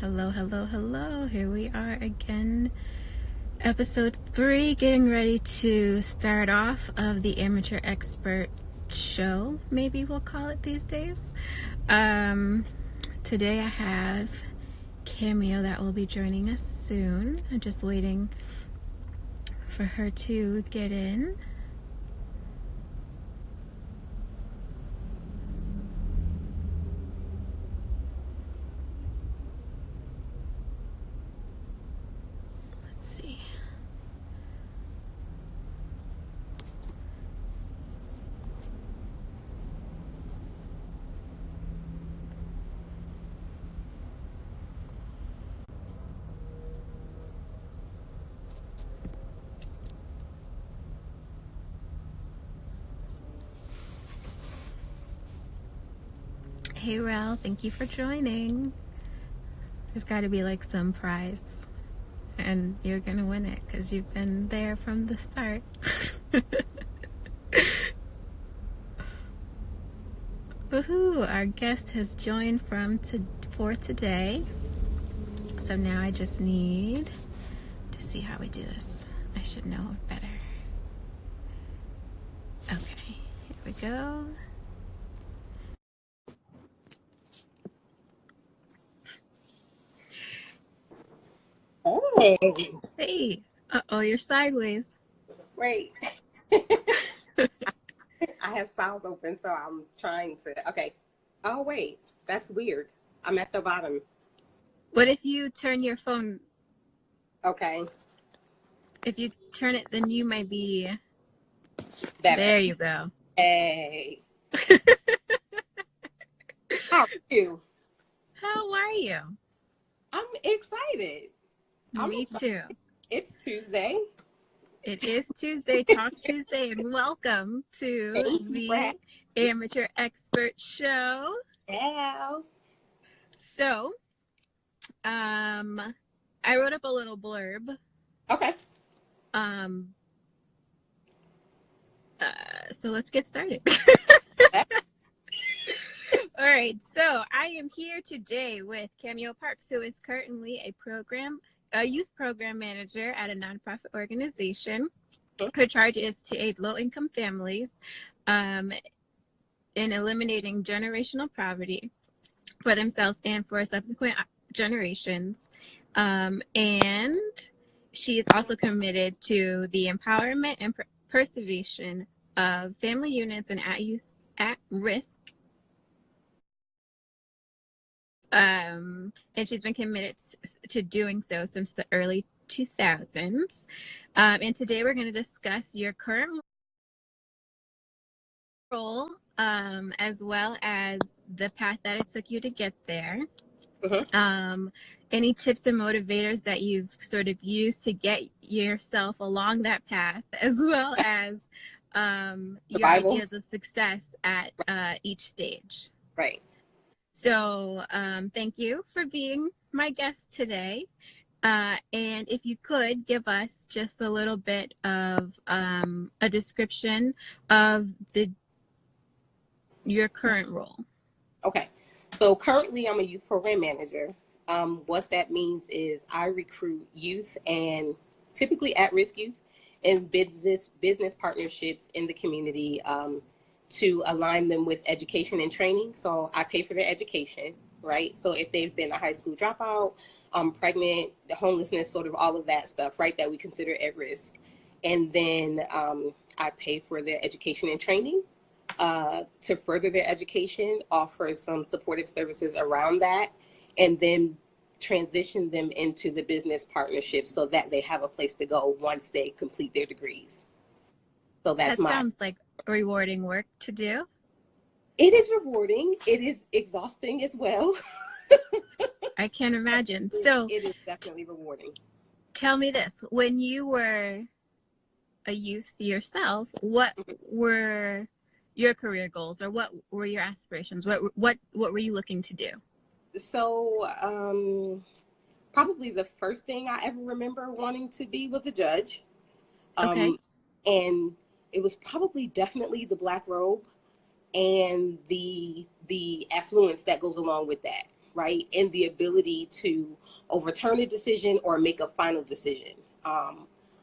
Hello, hello, hello. Here we are again. Episode 3, getting ready to start off of the Amateur Expert Show, maybe we'll call it these days. Today I have Cameo that will be joining us soon. I'm just waiting for her to get in. Let's see. Hey Rel, thank you for joining. There's got to be like some prize, and you're gonna win it because you've been there from the start. Woohoo! Our guest has joined for today. So now I just need to see how we do this. I should know better. Okay, here we go. Hey, Hey, uh-oh, you're sideways. wait. I have files open, so I'm trying to. Okay. Oh, wait. That's weird. I'm at the bottom. What if you turn your phone? Okay. If you turn it, then you might be. Better. There you go. Hey. How are you? How are you? I'm excited. Me too. It's Tuesday. It is Tuesday, Talk Tuesday, and welcome to the Amateur Expert Show. Yeah. So, I wrote up a little blurb. Okay. So let's get started. All right, so I am here today with Cameo Parks, who is currently a youth program manager at a nonprofit organization. Her charge is to aid low-income families in eliminating generational poverty for themselves and for subsequent generations. And she is also committed to the empowerment and preservation of family units and at-risk. And she's been committed to doing so since the early 2000s. And today we're going to discuss your current role, as well as the path that it took you to get there. Mm-hmm. Any tips and motivators that you've sort of used to get yourself along that path, as well as your ideas of success at each stage. Right. So thank you for being my guest today. And if you could give us just a little bit of a description of your current role. Okay. So currently I'm a youth program manager. What that means is I recruit youth and typically at-risk youth and business partnerships in the community to align them with education and training. So I pay for their education, right? So if they've been a high school dropout, pregnant, the homelessness, sort of all of that stuff, right, that we consider at risk. And then I pay for their education and training to further their education, offer some supportive services around that, and then transition them into the business partnership so that they have a place to go once they complete their degrees. So that sounds like rewarding work to do. It is rewarding. It is exhausting as well. I can imagine. So it is definitely rewarding. Tell me this: when you were a youth yourself, what were your career goals, or what were your aspirations? What were you looking to do? So probably the first thing I ever remember wanting to be was a judge. Okay. And it was probably definitely the black robe and the affluence that goes along with that. right? And the ability to overturn a decision or make a final decision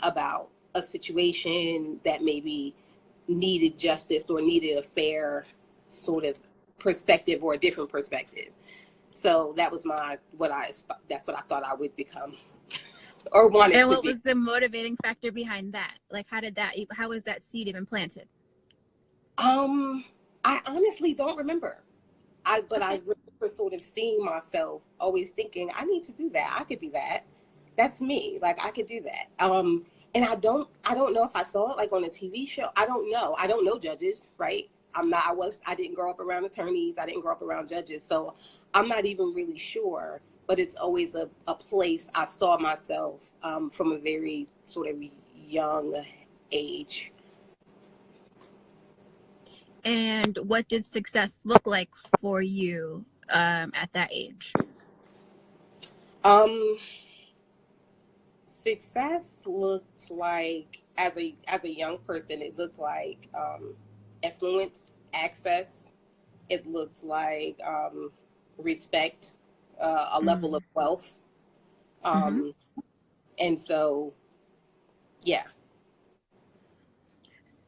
about a situation that maybe needed justice or needed a fair sort of perspective or a different perspective. So that was that's what I thought I would become or wanted And to what be. was the motivating factor behind that? Like, how was that seed even planted? I honestly don't remember. But I Okay. remember sort of seeing myself always thinking, I need to do that. I could be that. That's me. Like I could do that. And I don't know if I saw it like on a TV show. I don't know. I don't know judges, right? I didn't grow up around attorneys. I didn't grow up around judges. So I'm not even really sure, but it's always a place I saw myself from a very sort of young age. And what did success look like for you at that age? Um, Success looked like as a young person, it looked like affluence, access. It looked like respect, a level Mm-hmm. of wealth, um, and so yeah.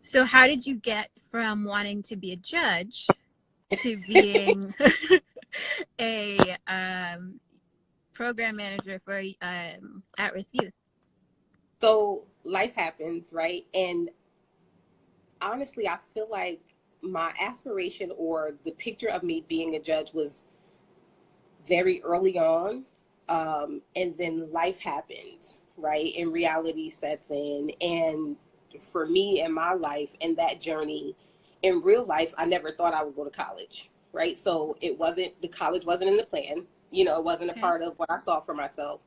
So how did you get from wanting to be a judge to being a program manager for at-risk youth? So life happens, right? And honestly, I feel like my aspiration or the picture of me being a judge was very early on. And then life happens, right? And reality sets in. And for me in my life and that journey in real life, I never thought I would go to college, right? So the college wasn't in the plan. It wasn't a Okay. part of what I saw for myself.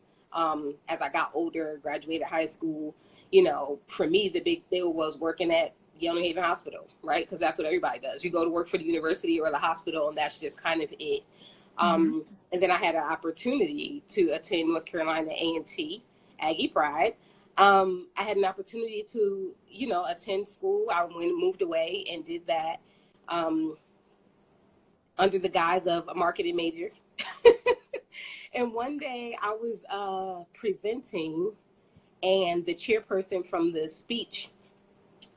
As I got older, graduated high school, for me, the big deal was working at Yale New Haven Hospital, right? Because that's what everybody does. You go to work for the university or the hospital, and that's just kind of it. Mm-hmm. And then I had an opportunity to attend North Carolina A&T, Aggie Pride. I had an opportunity to, attend school. I moved away and did that under the guise of a marketing major. And one day I was presenting, and the chairperson from the speech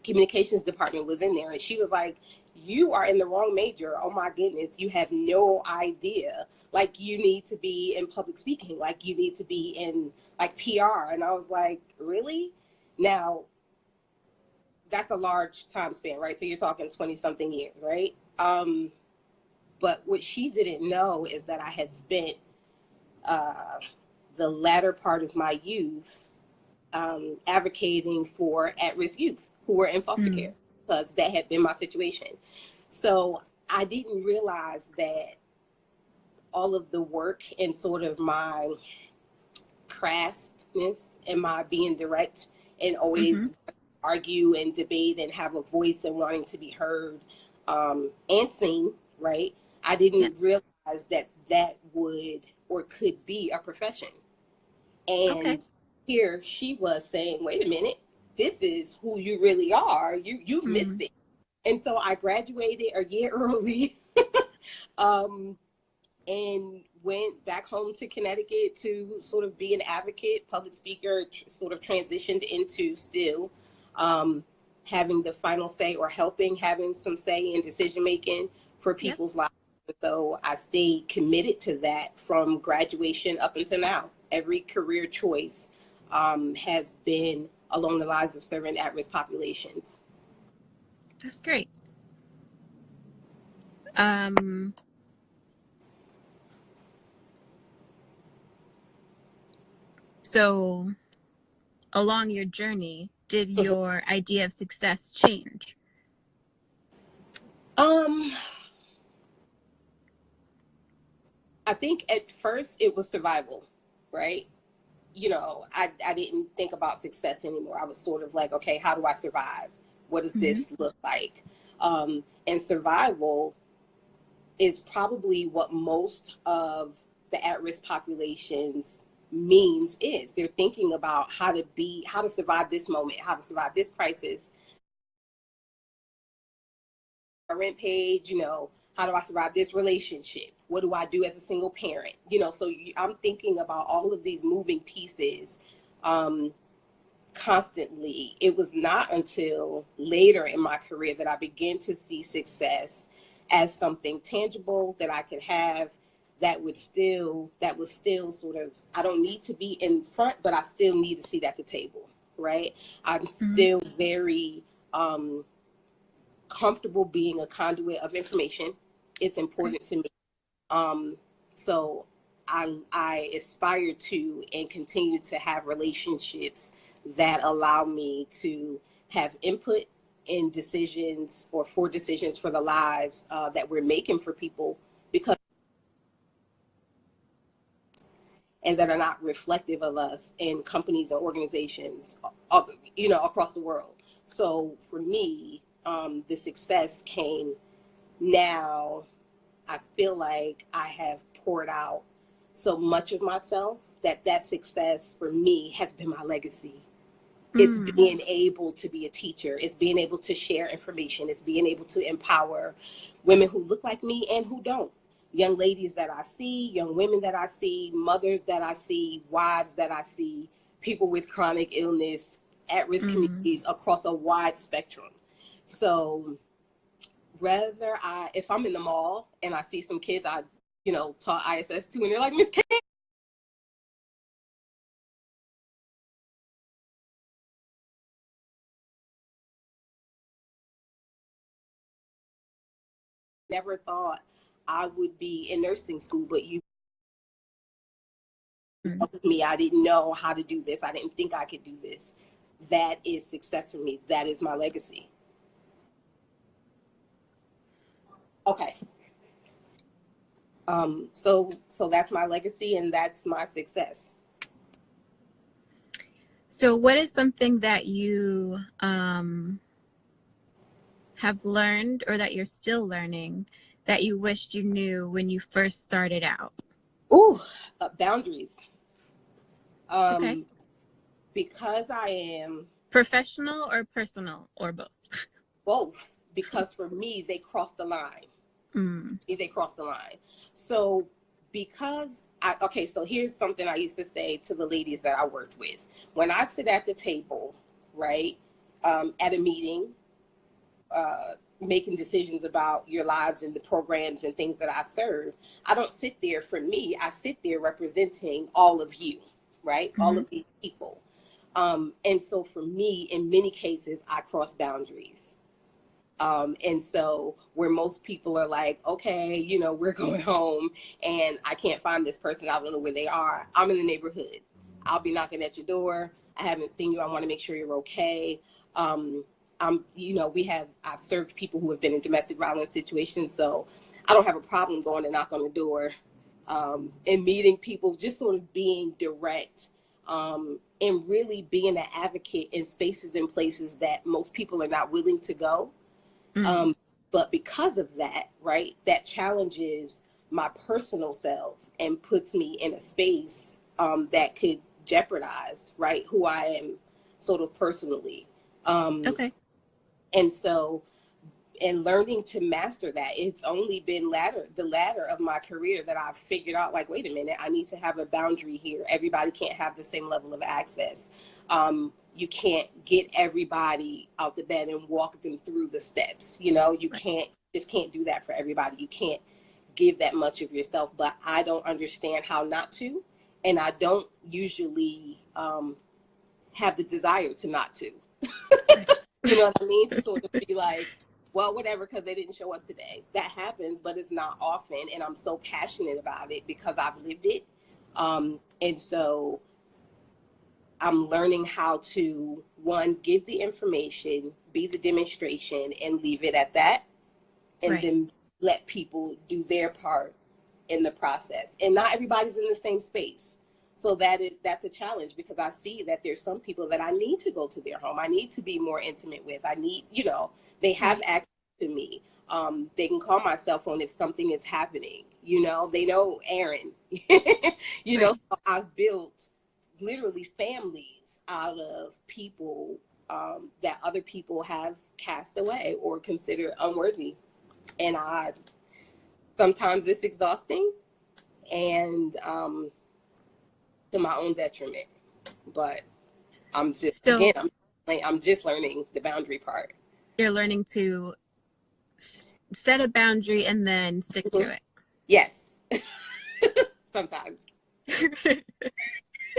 communications department was in there, and she was like, you are in the wrong major. Oh my goodness, you have no idea. Like, you need to be in public speaking, like you need to be in like PR. And I was like, really? Now that's a large time span, right? So you're talking 20 something years, right? But what she didn't know is that I had spent uh, the latter part of my youth advocating for at-risk youth who were in foster Mm-hmm. care, because that had been my situation. So I didn't realize that all of the work and sort of my crassness and my being direct and Mm-hmm. always argue and debate and have a voice and wanting to be heard and seen, right? I Yeah. didn't realize that that would or could be a profession. Okay. And here she was saying, wait a minute, this is who you really are. You've missed Mm-hmm. it. And so I graduated a year early, um, and went back home to Connecticut to sort of be an advocate, public speaker, sort of transitioned into still having the final say or having some say in decision making for Yep. people's lives. So I stayed committed to that from graduation up until now. Every career choice has been along the lines of serving at-risk populations. That's great. Um, so along your journey, did your idea of success change? um, I think at first it was survival, right? I didn't think about success anymore. I was sort of like, okay, how do I survive? What does Mm-hmm. this look like? And survival is probably what most of the at-risk populations means is. They're thinking about how to survive this moment, how to survive this crisis. Rent page, How do I survive this relationship? What do I do as a single parent? You know, so I'm thinking about all of these moving pieces constantly. It was not until later in my career that I began to see success as something tangible that I could have, that was still sort of, I don't need to be in front, but I still need a seat at the table, right? I'm still very comfortable being a conduit of information. It's important to me. So I aspire to and continue to have relationships that allow me to have input in decisions, or for decisions for the lives that we're making for people, because and that are not reflective of us in companies or organizations, you know, across the world. So for me, the success came now. I feel like I have poured out so much of myself that that success for me has been my legacy. It's being able to be a teacher. It's being able to share information. It's being able to empower women who look like me and who don't. Young ladies that I see, young women that I see, mothers that I see, wives that I see, people with chronic illness, at-risk communities across a wide spectrum. So if I'm in the mall and I see some kids I, you know, taught ISS to, and they're like, Miss K, never thought I would be in nursing school, but you helped me. I didn't know how to do this. I didn't think I could do this. That is success for me. That is my legacy. Okay. So that's my legacy and that's my success. So what is something that you have learned, or that you're still learning, that you wished you knew when you first started out? Ooh, boundaries. Okay. Because I am Professional or personal, or both? both, because for me, they cross the line. They cross the line. So okay, so here's something I used to say to the ladies that I worked with. When I sit at the table, right, at a meeting, making decisions about your lives and the programs and things that I serve, I don't sit there for me. I sit there representing all of you, right? All of these people. And so for me, in many cases, I cross boundaries. And so where most people are like, okay, you know, we're going home and I can't find this person. I don't know where they are. I'm in the neighborhood. I'll be knocking at your door. I haven't seen you. I want to make sure you're okay. You know, I've served people who have been in domestic violence situations. So I don't have a problem going to knock on the door, and meeting people, just sort of being direct, and really being an advocate in spaces and places that most people are not willing to go. But because of that, right, that challenges my personal self and puts me in a space that could jeopardize, right, who I am sort of personally. Okay. And so, and learning to master that, it's only been the ladder of my career that I've figured out, like, wait a minute, I need to have a boundary here. Everybody can't have the same level of access. You can't get everybody out the bed and walk them through the steps. You know, you can't do that for everybody. You can't give that much of yourself, but I don't understand how not to. And I don't usually have the desire to not to. You know what I mean? To sort of be like, well, whatever, because they didn't show up today. That happens, but it's not often. And I'm so passionate about it because I've lived it. And so I'm learning how to, one, give the information, be the demonstration, and leave it at that. And then let people do their part in the process. And not everybody's in the same space. So that's a challenge, because I see that there's some people that I need to go to their home. I need to be more intimate with. I need, you know, they have access to me. They can call my cell phone if something is happening. You know, they know Aaron. You know, so I've built literally families out of people that other people have cast away or considered unworthy. And Sometimes it's exhausting and to my own detriment. But I'm just, So again, I'm just learning the boundary part. you're learning to set a boundary and then stick to it. Yes. Sometimes. Because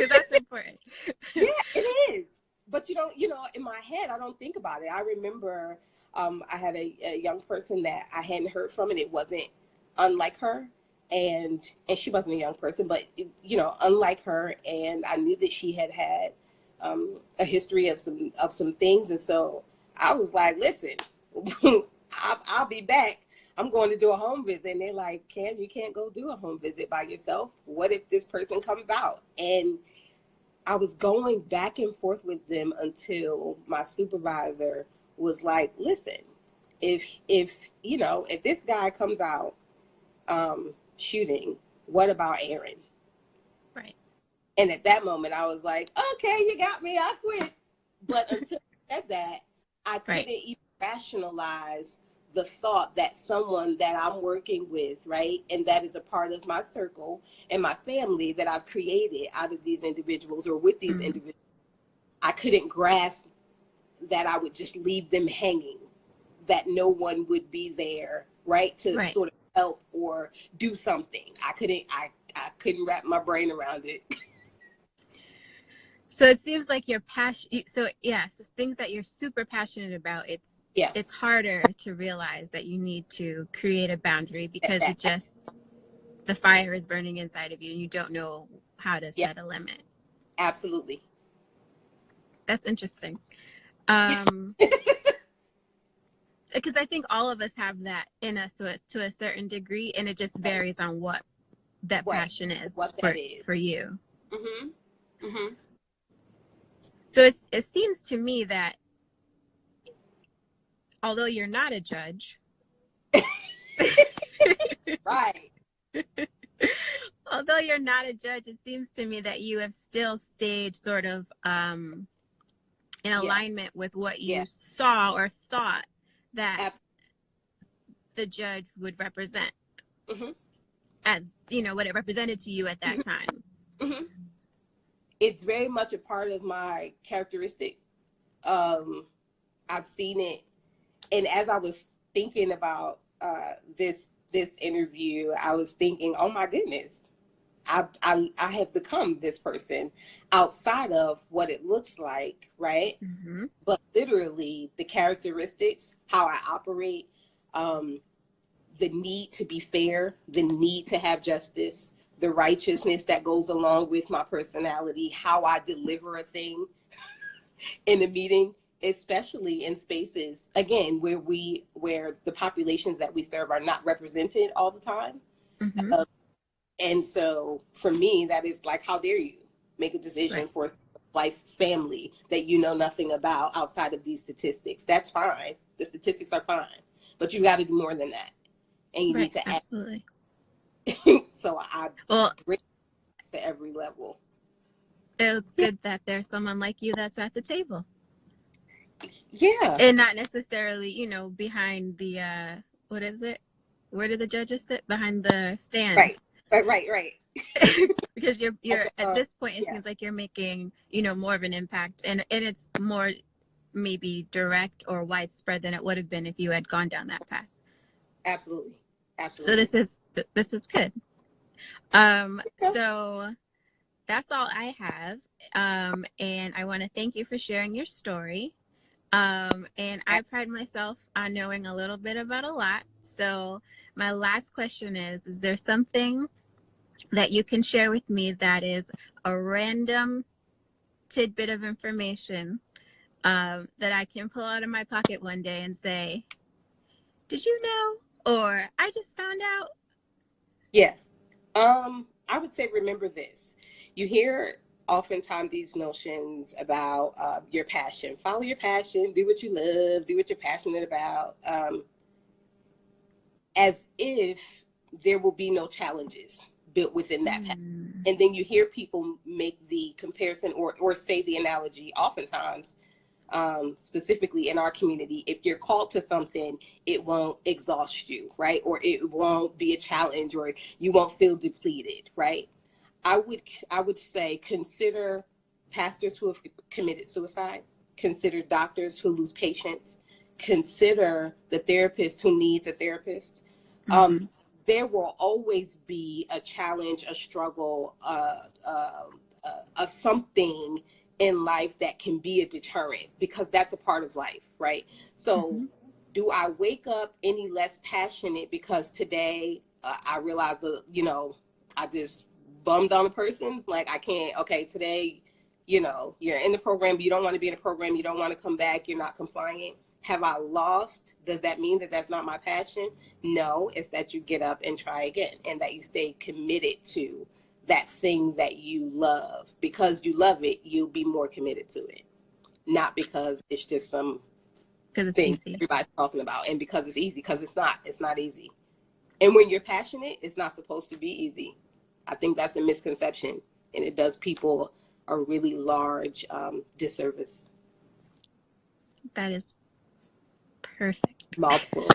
that's important. Yeah, it is. But in my head, I don't think about it. I remember I had a young person that I hadn't heard from, and it wasn't unlike her. And she wasn't a young person, but unlike her. And I knew that she had a history of some things. And so I was like, listen, I'll be back. I'm going to do a home visit. And they're like, Cam, you can't go do a home visit by yourself. What if this person comes out? And I was going back and forth with them until my supervisor was like, listen, if this guy comes out shooting, what about Aaron? Right. And at that moment, I was like, okay, you got me. I quit. But until I said that, I couldn't even rationalize the thought that someone that I'm working with, right, and that is a part of my circle and my family that I've created out of these individuals or with these individuals, I couldn't grasp that I would just leave them hanging, that no one would be there, right, to sort of help or do something. I couldn't wrap my brain around it. So it seems like you're passionate. So things that you're super passionate about, it's harder to realize that you need to create a boundary because the fire is burning inside of you and you don't know how to set a limit. Absolutely. That's interesting. Because I think all of us have that in us to a certain degree, and it just varies on what that passion is for you. Mm-hmm. Mm-hmm. So it seems to me that although you're not a judge, right. Although you're not a judge, it seems to me that you have still stayed sort of in alignment with what you saw or thought that the judge would represent, and what it represented to you at that time. Mm-hmm. It's very much a part of my characteristic. I've seen it, and as I was thinking about this interview, I was thinking, oh my goodness, I have become this person outside of what it looks like, right? Mm-hmm. But literally the characteristics, how I operate, the need to be fair, the need to have justice, the righteousness that goes along with my personality, how I deliver a thing in a meeting, especially in spaces, again, where the populations that we serve are not represented all the time. Mm-hmm. And so for me, that is like, how dare you make a decision for a life family that you know nothing about outside of these statistics? That's fine. The statistics are fine, but you got to do more than that. And you need to act. Absolutely. So I bring it to every level. It's good that there's someone like you that's at the table. Yeah. And not necessarily, behind the, what is it? Where do the judges sit? Behind the stand. Right. Because you're at this point, it seems like you're making, more of an impact, and it's more maybe direct or widespread than it would have been if you had gone down that path. Absolutely. So this is good. So that's all I have. And I want to thank you for sharing your story. And I pride myself on knowing a little bit about a lot. So my last question is there something that you can share with me that is a random tidbit of information that I can pull out of my pocket one day and say, did you know? Or I just found out? Yeah. I would say, remember this. You hear oftentimes these notions about your passion. Follow your passion, do what you love, do what you're passionate about, as if there will be no challenges built within that passion. And then you hear people make the comparison or say the analogy oftentimes, specifically in our community, if you're called to something, it won't exhaust you, right? Or it won't be a challenge, or you won't feel depleted, right? I would say consider pastors who have committed suicide, consider doctors who lose patients, consider the therapist who needs a therapist. Mm-hmm. There will always be a challenge, a struggle, a something in life that can be a deterrent, because that's a part of life, right? So Mm-hmm. do I wake up any less passionate because today I realized I just bummed on a person? Like, I can't, okay, today, you're in the program, but you don't want to be in the program, you don't want to come back, you're not compliant. Have I lost? Does that mean that that's not my passion? No, it's that you get up and try again, and that you stay committed to that thing that you love. Because you love it, you'll be more committed to it, not because it's just some Because it's thing easy. everybody's talking about, and because it's easy, because it's not easy. And when you're passionate, it's not supposed to be easy. I think that's a misconception, and it does people a really large disservice. That is perfect. Multiple.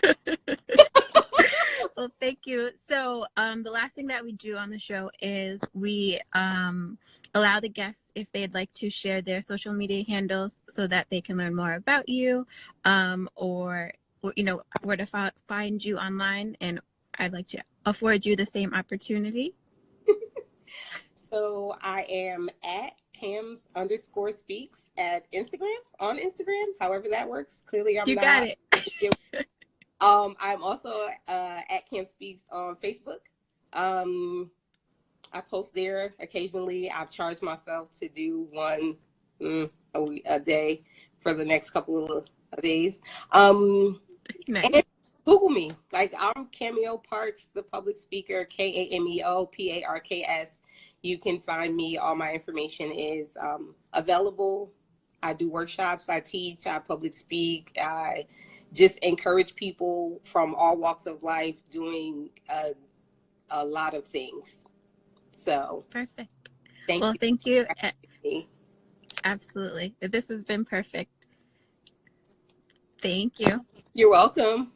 Well, thank you. So, the last thing that we do on the show is we allow the guests, if they'd like to, share their social media handles so that they can learn more about you, or where to find you online. And I'd like to afford you the same opportunity. So I am at Cams_speaks at Instagram, on Instagram, however that works. Clearly I'm You got not. it. I'm also at Cam Speaks on Facebook. I post there occasionally. I've charged myself to do one a day for the next couple of days. Nice. And Google me. Like, I'm Cameo Parks, the public speaker, KAMEO PARKS. You can find me. All my information is available. I do workshops, I teach, I public speak. I just encourage people from all walks of life doing a lot of things. So Perfect. thank Well, you thank you. for having me. Absolutely. This has been perfect. Thank you. You're welcome.